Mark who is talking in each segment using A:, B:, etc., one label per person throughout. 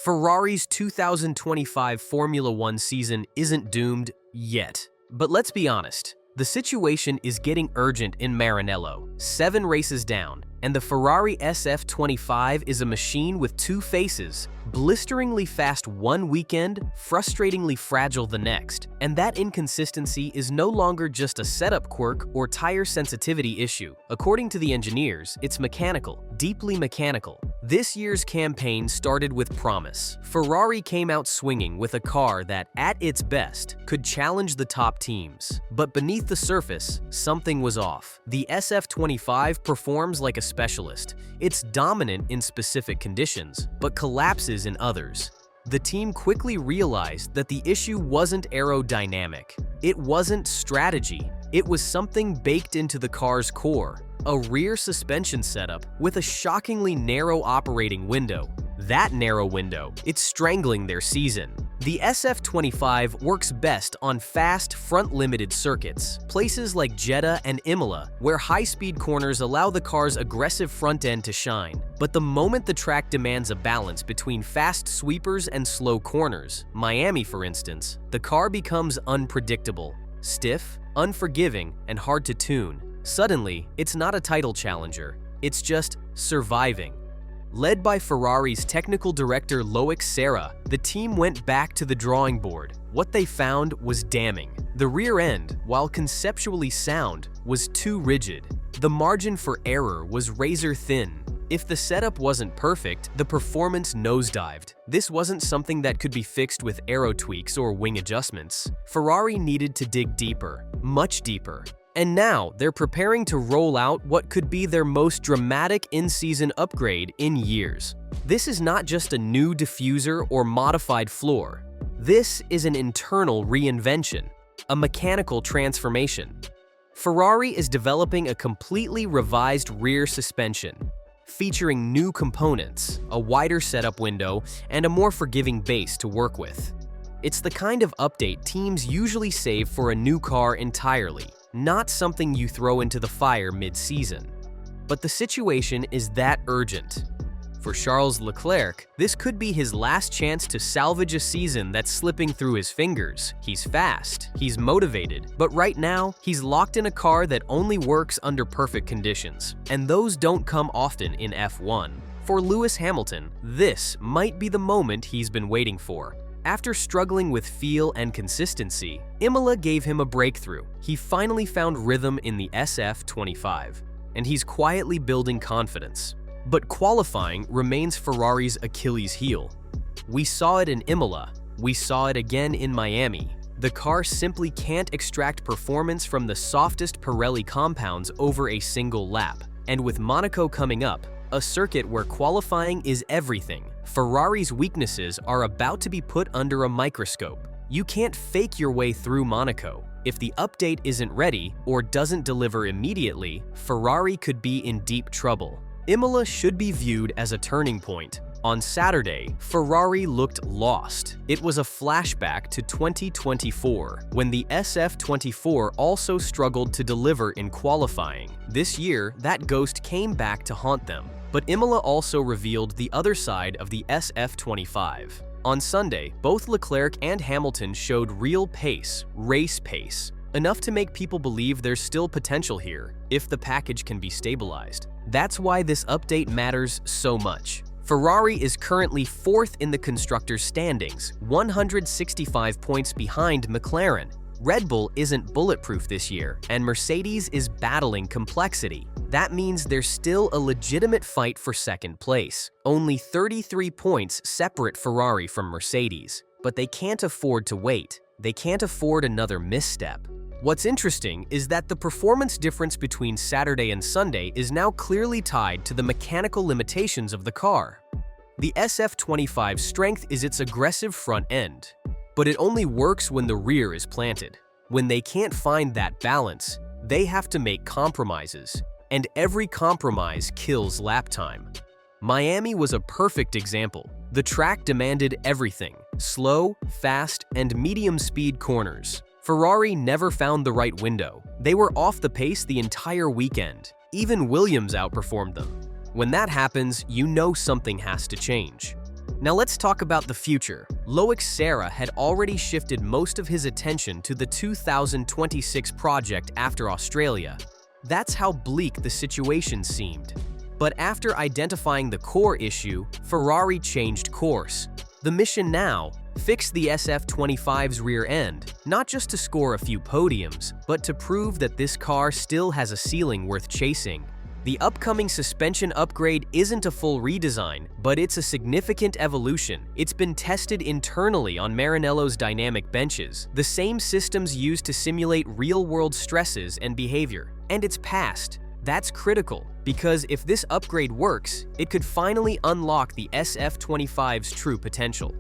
A: Ferrari's 2025 Formula One season isn't doomed yet. But let's be honest, the situation is getting urgent in Maranello, 7 races down, and the Ferrari SF25 is a machine with 2 faces, blisteringly fast one weekend, frustratingly fragile the next. And that inconsistency is no longer just a setup quirk or tire sensitivity issue. According to the engineers, it's mechanical, deeply mechanical. This year's campaign started with promise. Ferrari came out swinging with a car that, at its best, could challenge the top teams. But beneath the surface, something was off. The SF25 performs like a specialist. It's dominant in specific conditions, but collapses in others. The team quickly realized that the issue wasn't aerodynamic. It wasn't strategy. It was something baked into the car's core. A rear suspension setup with a shockingly narrow operating window. That narrow window, it's strangling their season. The SF25 works best on fast, front-limited circuits, places like Jeddah and Imola, where high-speed corners allow the car's aggressive front end to shine. But the moment the track demands a balance between fast sweepers and slow corners, Miami for instance, the car becomes unpredictable, stiff, unforgiving, and hard to tune. Suddenly, it's not a title challenger, it's just surviving. Led by Ferrari's technical director Loic Serra, the team went back to the drawing board. What they found was damning. The rear end, while conceptually sound, was too rigid. The margin for error was razor thin. If the setup wasn't perfect, the performance nosedived. This wasn't something that could be fixed with aero tweaks or wing adjustments. Ferrari needed to dig deeper, much deeper. And now, they're preparing to roll out what could be their most dramatic in-season upgrade in years. This is not just a new diffuser or modified floor. This is an internal reinvention, a mechanical transformation. Ferrari is developing a completely revised rear suspension, featuring new components, a wider setup window, and a more forgiving base to work with. It's the kind of update teams usually save for a new car entirely. Not something you throw into the fire mid-season. But the situation is that urgent. For Charles Leclerc, this could be his last chance to salvage a season that's slipping through his fingers. He's fast, he's motivated, but right now, he's locked in a car that only works under perfect conditions. And those don't come often in F1. For Lewis Hamilton, this might be the moment he's been waiting for. After struggling with feel and consistency, Imola gave him a breakthrough. He finally found rhythm in the SF25, and he's quietly building confidence. But qualifying remains Ferrari's Achilles heel. We saw it in Imola, we saw it again in Miami. The car simply can't extract performance from the softest Pirelli compounds over a single lap. And with Monaco coming up, a circuit where qualifying is everything, Ferrari's weaknesses are about to be put under a microscope. You can't fake your way through Monaco. If the update isn't ready or doesn't deliver immediately, Ferrari could be in deep trouble. Imola should be viewed as a turning point. On Saturday, Ferrari looked lost. It was a flashback to 2024, when the SF24 also struggled to deliver in qualifying. This year, that ghost came back to haunt them. But Imola also revealed the other side of the SF25. On Sunday, both Leclerc and Hamilton showed real pace, race pace, enough to make people believe there's still potential here, if the package can be stabilized. That's why this update matters so much. Ferrari is currently 4th in the constructors' standings, 165 points behind McLaren. Red Bull isn't bulletproof this year, and Mercedes is battling complexity. That means there's still a legitimate fight for second place. Only 33 points separate Ferrari from Mercedes. But they can't afford to wait. They can't afford another misstep. What's interesting is that the performance difference between Saturday and Sunday is now clearly tied to the mechanical limitations of the car. The SF25's strength is its aggressive front end, but it only works when the rear is planted. When they can't find that balance, they have to make compromises, and every compromise kills lap time. Miami was a perfect example. The track demanded everything: slow, fast, and medium-speed corners. Ferrari never found the right window. They were off the pace the entire weekend. Even Williams outperformed them. When that happens, you know something has to change. Now let's talk about the future. Loic Serra had already shifted most of his attention to the 2026 project after Australia. That's how bleak the situation seemed. But after identifying the core issue, Ferrari changed course. The mission now: fix the SF25's rear end, not just to score a few podiums, but to prove that this car still has a ceiling worth chasing. The upcoming suspension upgrade isn't a full redesign, but it's a significant evolution. It's been tested internally on Maranello's dynamic benches, the same systems used to simulate real-world stresses and behavior. And it's passed. That's critical, because if this upgrade works, it could finally unlock the SF25's true potential.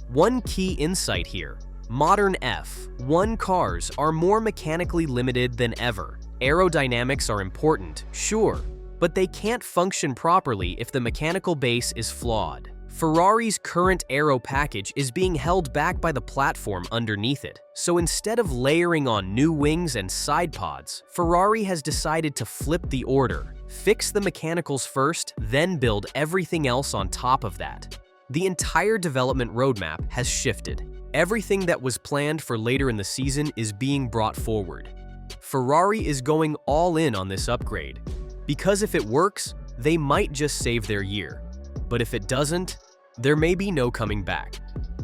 A: One key insight here: modern F1 cars are more mechanically limited than ever. Aerodynamics are important, sure, but they can't function properly if the mechanical base is flawed. Ferrari's current aero package is being held back by the platform underneath it. So instead of layering on new wings and side pods, Ferrari has decided to flip the order. Fix the mechanicals first, then build everything else on top of that. The entire development roadmap has shifted. Everything that was planned for later in the season is being brought forward. Ferrari is going all in on this upgrade, because if it works, they might just save their year. But if it doesn't, there may be no coming back.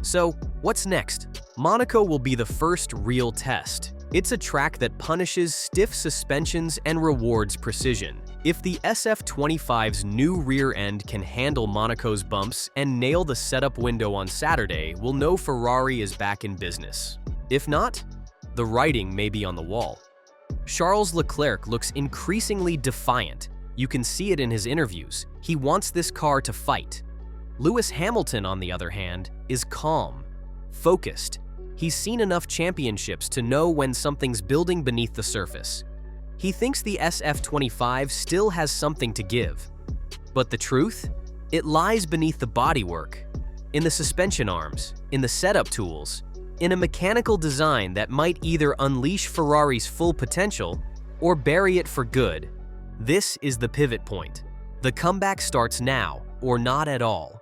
A: So, what's next? Monaco will be the first real test. It's a track that punishes stiff suspensions and rewards precision. If the SF25's new rear end can handle Monaco's bumps and nail the setup window on Saturday, we'll know Ferrari is back in business. If not, the writing may be on the wall. Charles Leclerc looks increasingly defiant. You can see it in his interviews. He wants this car to fight. Lewis Hamilton, on the other hand, is calm, focused. He's seen enough championships to know when something's building beneath the surface. He thinks the SF25 still has something to give. But the truth? It lies beneath the bodywork, in the suspension arms, in the setup tools, in a mechanical design that might either unleash Ferrari's full potential or bury it for good. This is the pivot point. The comeback starts now, or not at all.